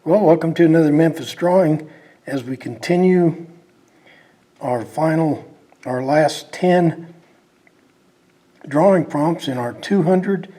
Well, welcome to another Memphis drawing as we continue our last 10 drawing prompts in our 200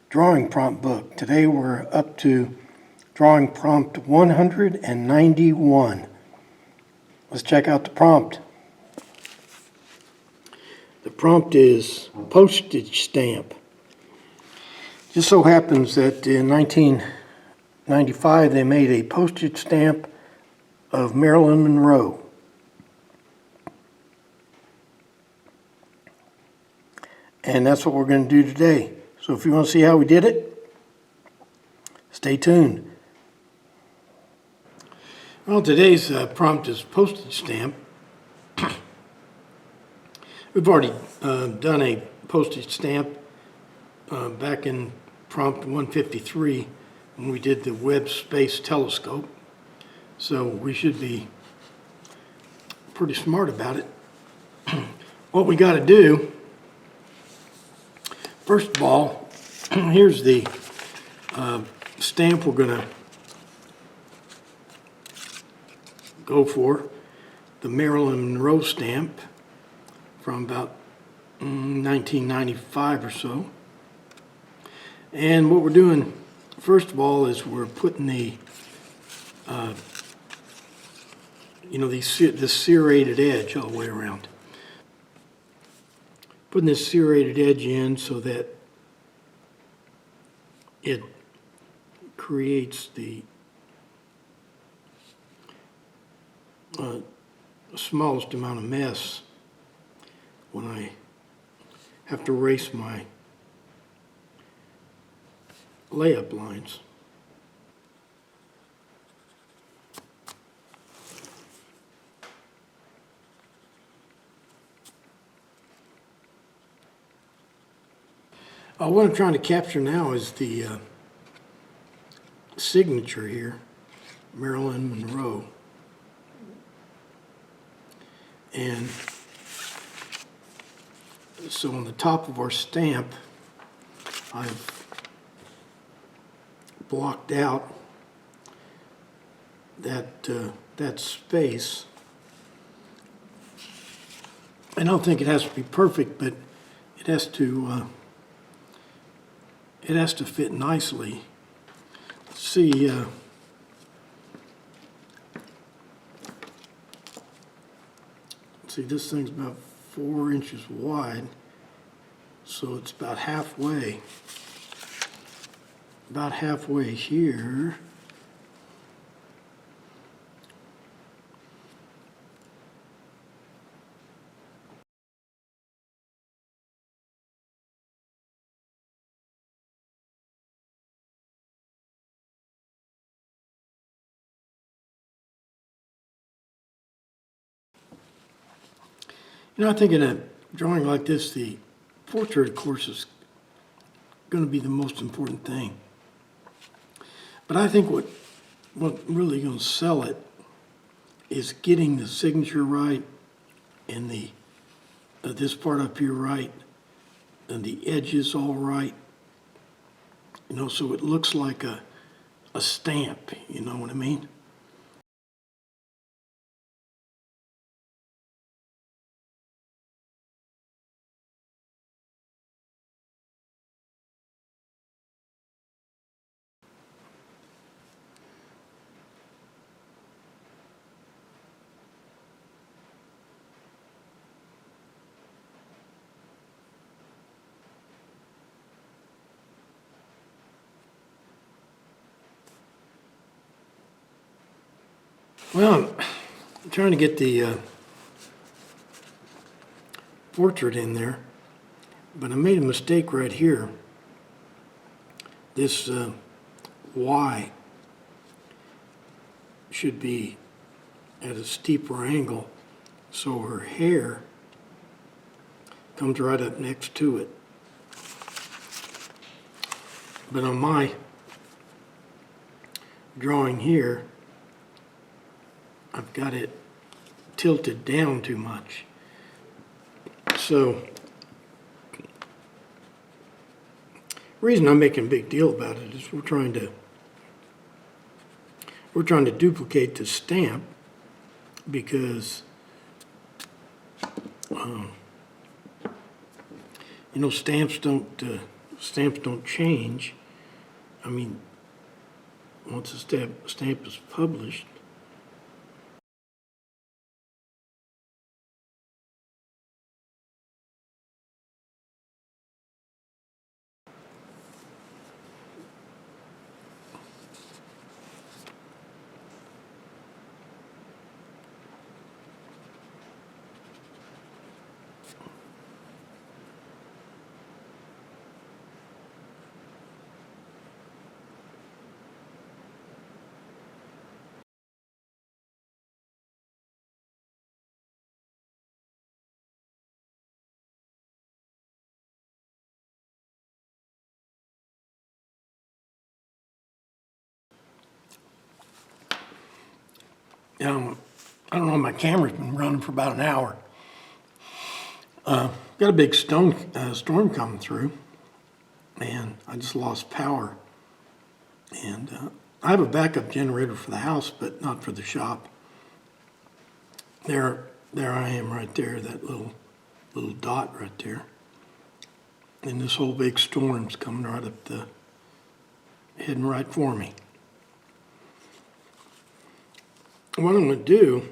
drawing prompt book. Today we're up to drawing prompt 191. Let's check out the prompt. The prompt is postage stamp. Just so happens that in 1995 they made a postage stamp of Marilyn Monroe. And that's what we're going to do today. So if you want to see how we did it, stay tuned. Well, today's prompt is postage stamp. We've already done a postage stamp back in prompt 153 when we did the Webb Space Telescope. So we should be pretty smart about it. What we got to do, first of all, here's the stamp we're going to go for, the Marilyn Monroe stamp from about 1995 or so. And what we're doing, first of all, is we're putting the, this serrated edge all the way around. Putting this serrated edge in so that it creates the smallest amount of mess when I have to erase my layup lines. What I'm trying to capture now is the signature here, Marilyn Monroe. And so on the top of our stamp, I've blocked out that space. I don't think it has to be perfect, but it has to fit nicely. Let's see. See, this thing's about 4 inches wide, so it's about halfway. About halfway here. I think in a drawing like this, the portrait, of course, is going to be the most important thing. But I think what really going to sell it is getting the signature right and the this part up here right and the edges all right. So it looks like a stamp. You know what I mean? Well, I'm trying to get the portrait in there, but I made a mistake right here. This Y should be at a steeper angle, so her hair comes right up next to it. But on my drawing here, I've got it tilted down too much. So the reason I'm making a big deal about it is we're we're trying to duplicate the stamp because, you know, stamps don't change. I mean, once a stamp is published. I don't know, my camera's been running for about an hour. Got a big storm coming through, and I just lost power. And I have a backup generator for the house, but not for the shop. There I am right there, that little dot right there. And this whole big storm's coming right up heading right for me. What I'm going to do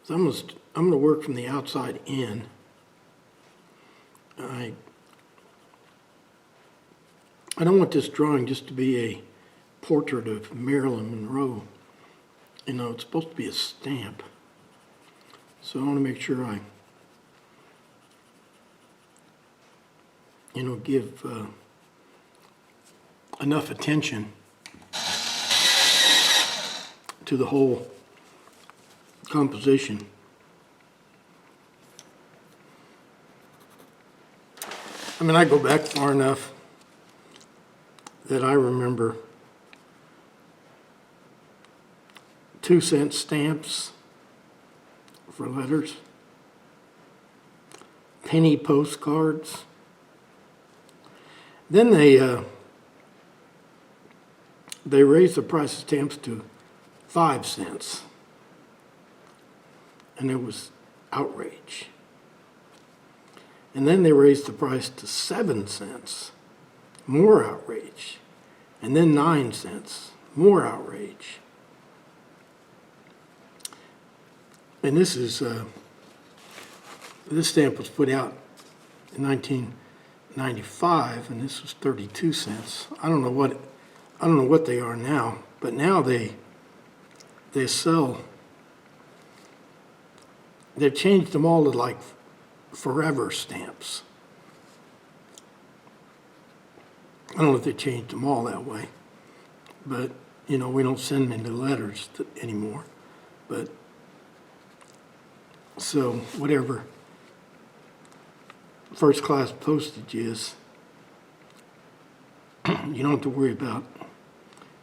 is I'm going to work from the outside in. I don't want this drawing just to be a portrait of Marilyn Monroe. You know, it's supposed to be a stamp. So I want to make sure I, you know, give enough attention to the whole composition. I mean, I go back far enough that I remember 2-cent stamps for letters, penny postcards. Then they raised the price of stamps to 5 cents, and it was outrage. And then they raised the price to 7 cents, more outrage. And then 9 cents, more outrage. And this stamp was put out in 1995, and this was 32 cents. I don't know what they are now, but now they sell. They've changed them all to like forever stamps. I don't know if they changed them all that way, but you know, we don't send them into letters anymore. But so whatever first class postage is, you don't have to worry about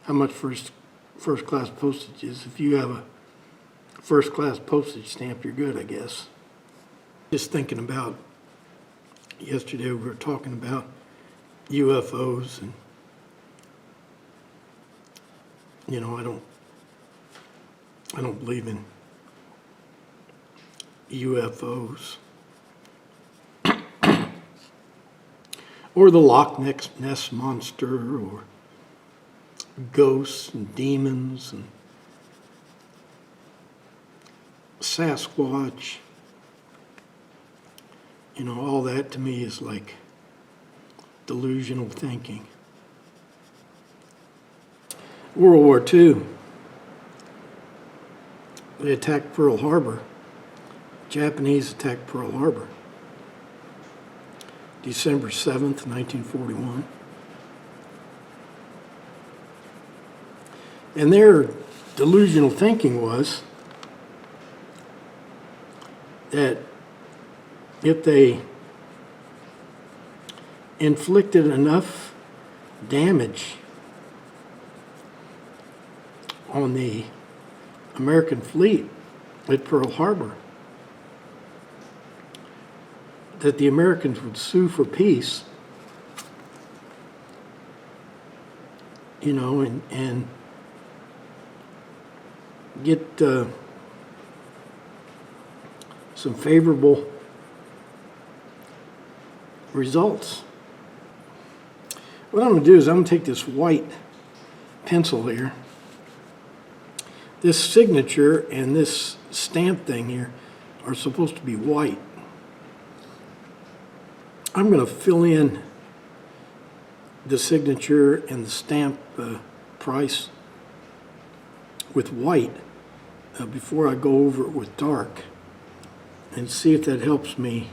how much first class postage is. If you have a first class postage stamp, you're good, I guess. Just thinking about, yesterday we were talking about UFOs, and you know, I don't believe in UFOs or the Loch Ness monster or ghosts and demons and Sasquatch. You know, all that to me is like delusional thinking. World War II, they attacked Pearl Harbor. Japanese attacked Pearl Harbor. December 7th, 1941. And their delusional thinking was that if they inflicted enough damage on the American fleet at Pearl Harbor, that the Americans would sue for peace, you know, and get some favorable results. What I'm going to do is I'm going to take this white pencil here. This signature and this stamp thing here are supposed to be white. I'm going to fill in the signature and the stamp price with white before I go over it with dark, and see if that helps me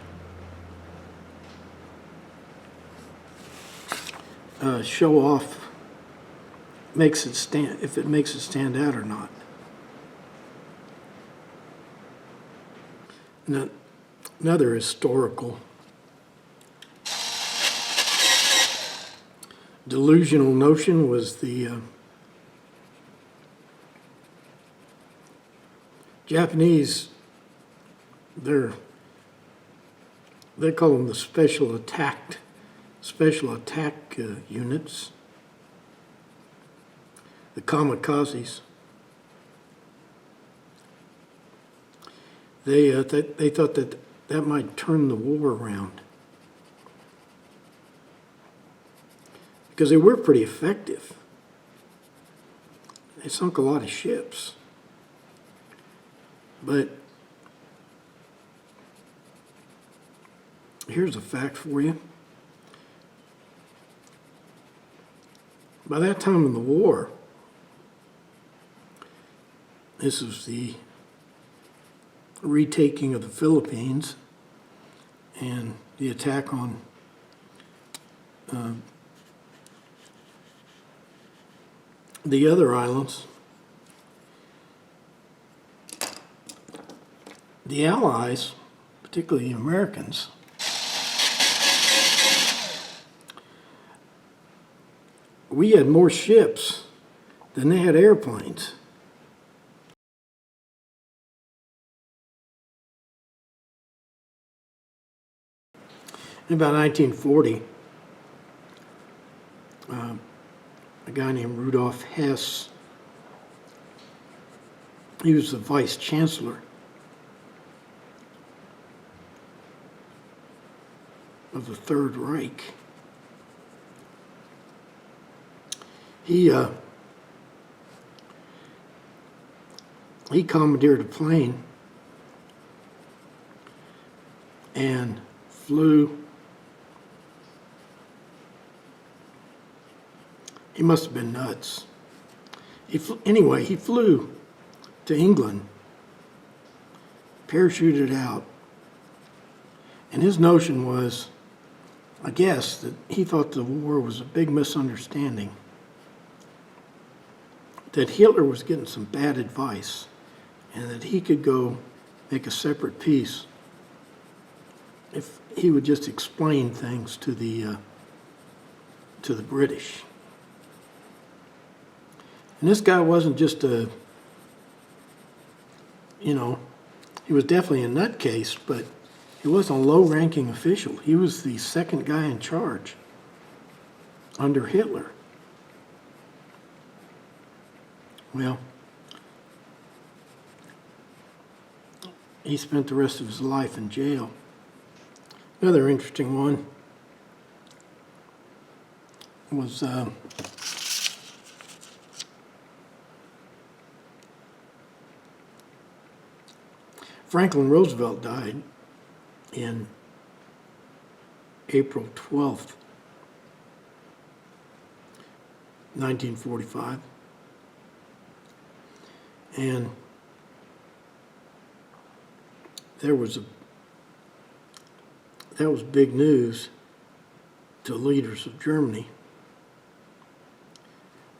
show off, if it makes it stand out or not. Now, another historical delusional notion was the Japanese. They call them the special attack units, the kamikazes. They thought that might turn the war around, because they were pretty effective. They sunk a lot of ships. But here's a fact for you. By that time in the war, this was the retaking of the Philippines and the attack on the other islands. The Allies, particularly the Americans, we had more ships than they had airplanes. In about 1940, a guy named Rudolf Hess, he was the vice chancellor of the Third Reich. He commandeered a plane and flew. He must have been nuts. He flew to England, parachuted out, and his notion was, I guess, that he thought the war was a big misunderstanding, that Hitler was getting some bad advice, and that he could go make a separate peace if he would just explain things to the British. And this guy wasn't just he was definitely a nutcase, but he wasn't a low-ranking official. He was the second guy in charge under Hitler. Well, he spent the rest of his life in jail. Another interesting one was Franklin Roosevelt died in April 12th, 1945. And that was big news to leaders of Germany.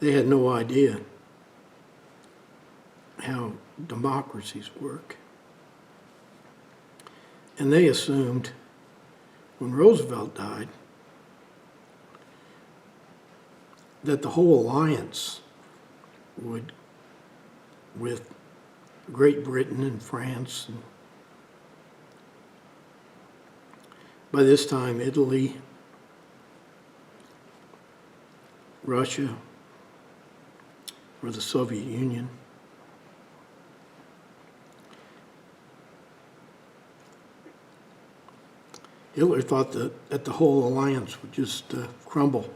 They had no idea how democracies work. And they assumed when Roosevelt died that the whole alliance would, with Great Britain and France, and by this time Italy, Russia, or the Soviet Union, Hitler thought that the whole alliance would just crumble.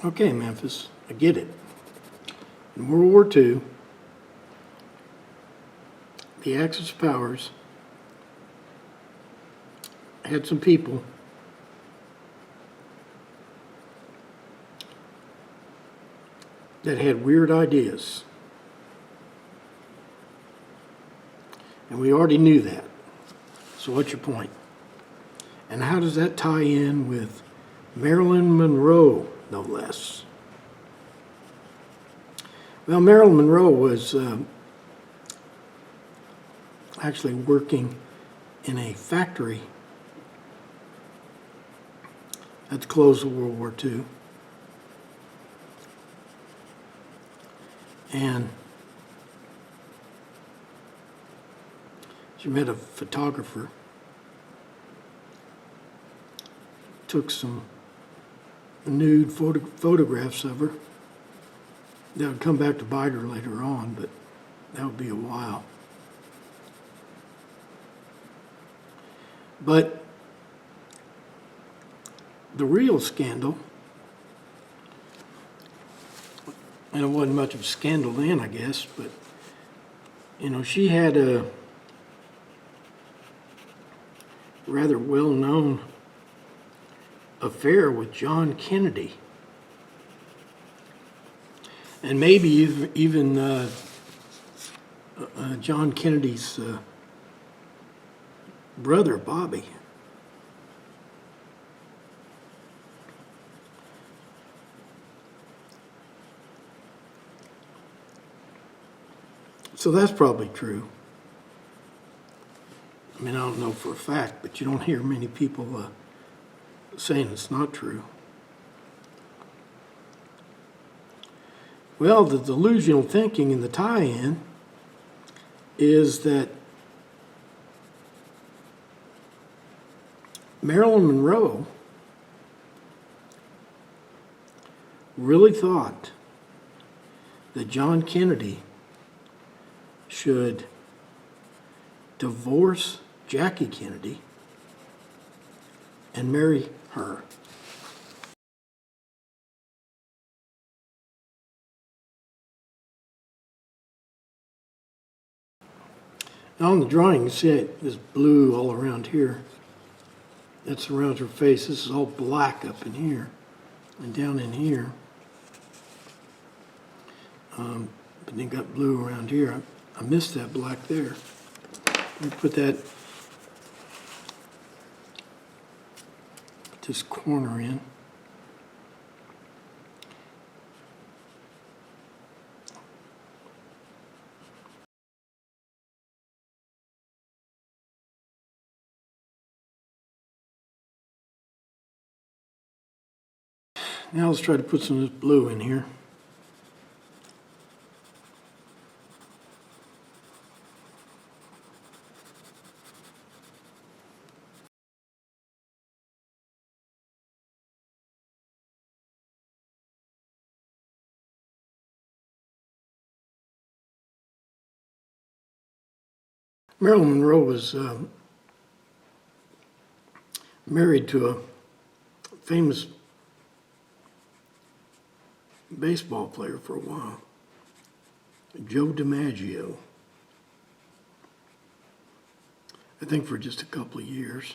Okay, Memphis, I get it. In World War II, the Axis powers had some people that had weird ideas. And we already knew that. So what's your point? And how does that tie in with Marilyn Monroe, no less? Well, Marilyn Monroe was actually working in a factory at the close of World War II. And she met a photographer, took some nude photographs of her. That would come back to bite her later on, but that would be a while. But the real scandal, and it wasn't much of a scandal then, I guess, but, you know, she had a rather well-known affair with John Kennedy. And maybe even John Kennedy's brother, Bobby. So that's probably true. I mean, I don't know for a fact, but you don't hear many people saying it's not true. Well, the delusional thinking in the tie-in is that Marilyn Monroe really thought that John Kennedy should divorce Jackie Kennedy and marry her. Now on the drawing, you see this blue all around here. That surrounds her face. This is all black up in here and down in here. But then got blue around here. I missed that black there. Let me put this corner in. Now let's try to put some of this blue in here. Marilyn Monroe was married to a famous baseball player for a while, Joe DiMaggio. I think for just a couple of years.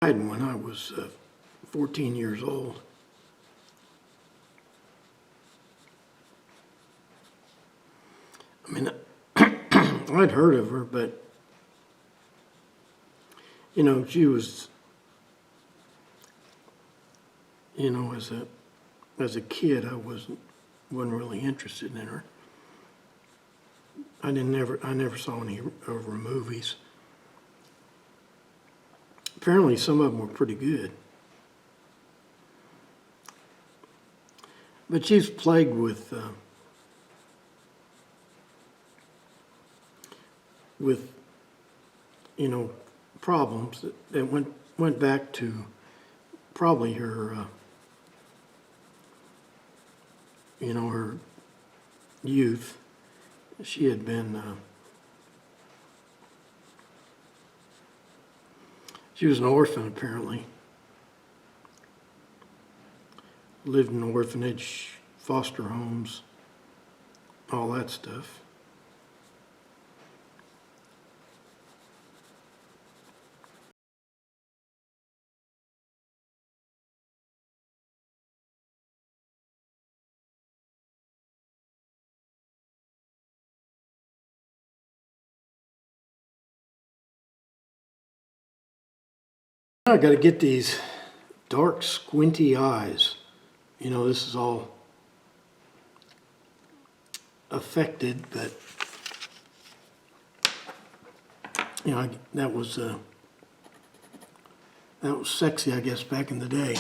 When I was 14 years old. I mean, I'd heard of her, but, you know, she was, you know, as a kid, I wasn't wasn't really interested in her. I never saw any of her movies. Apparently some of them were pretty good. But she's plagued with problems that went back to probably her her youth. She had been she was an orphan apparently. Lived in an orphanage, foster homes, all that stuff. I got to get these dark, squinty eyes. This is all affected, but that was sexy, I guess, back in the day.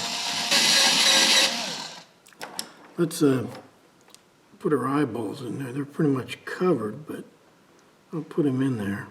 Let's put her eyeballs in there. They're pretty much covered, but I'll put them in there.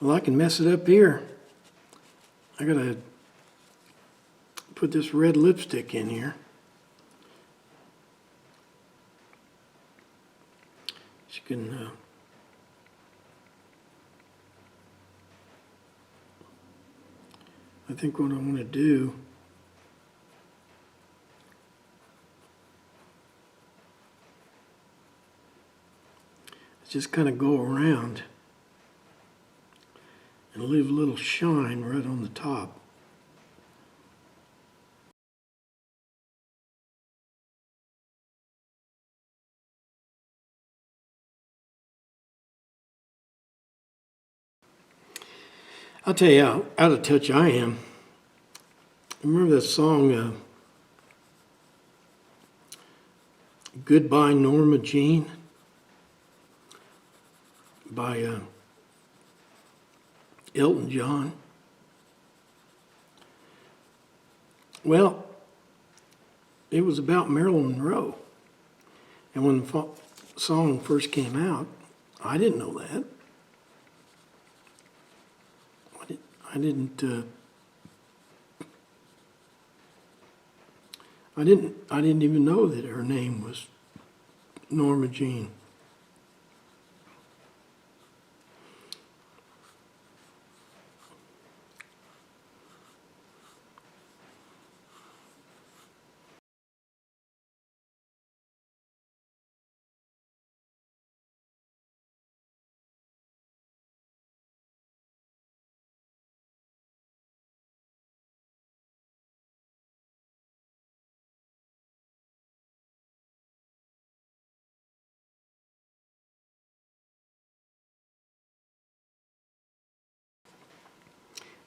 Well, I can mess it up here. I gotta put this red lipstick in here. She can I think what I want to do is just kind of go around and leave a little shine right on the top. I'll tell you how out of touch I am. Remember that song, Goodbye Norma Jean, by Elton John? Well, it was about Marilyn Monroe. And when the song first came out, I didn't know that. I didn't even know that her name was Norma Jean.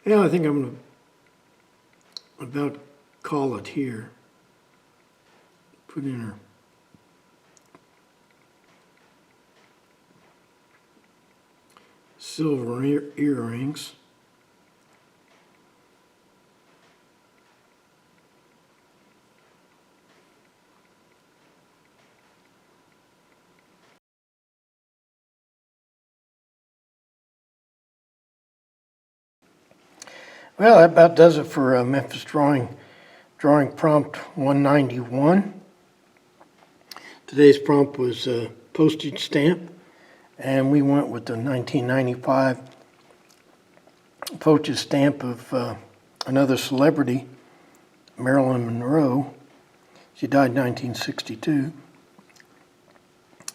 Yeah, I think I'm going to about call it here. Put in her silver earrings. Well, that about does it for Memphis drawing prompt 191. Today's prompt was postage stamp, and we went with the 1995 postage stamp of another celebrity, Marilyn Monroe. She died in 1962.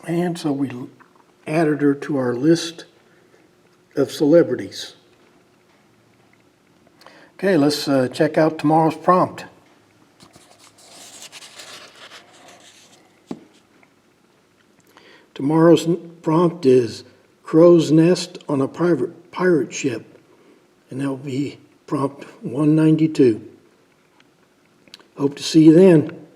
And so we added her to our list of celebrities. Okay, let's check out tomorrow's prompt. Tomorrow's prompt is crow's nest on a pirate ship, and that will be prompt 192. Hope to see you then.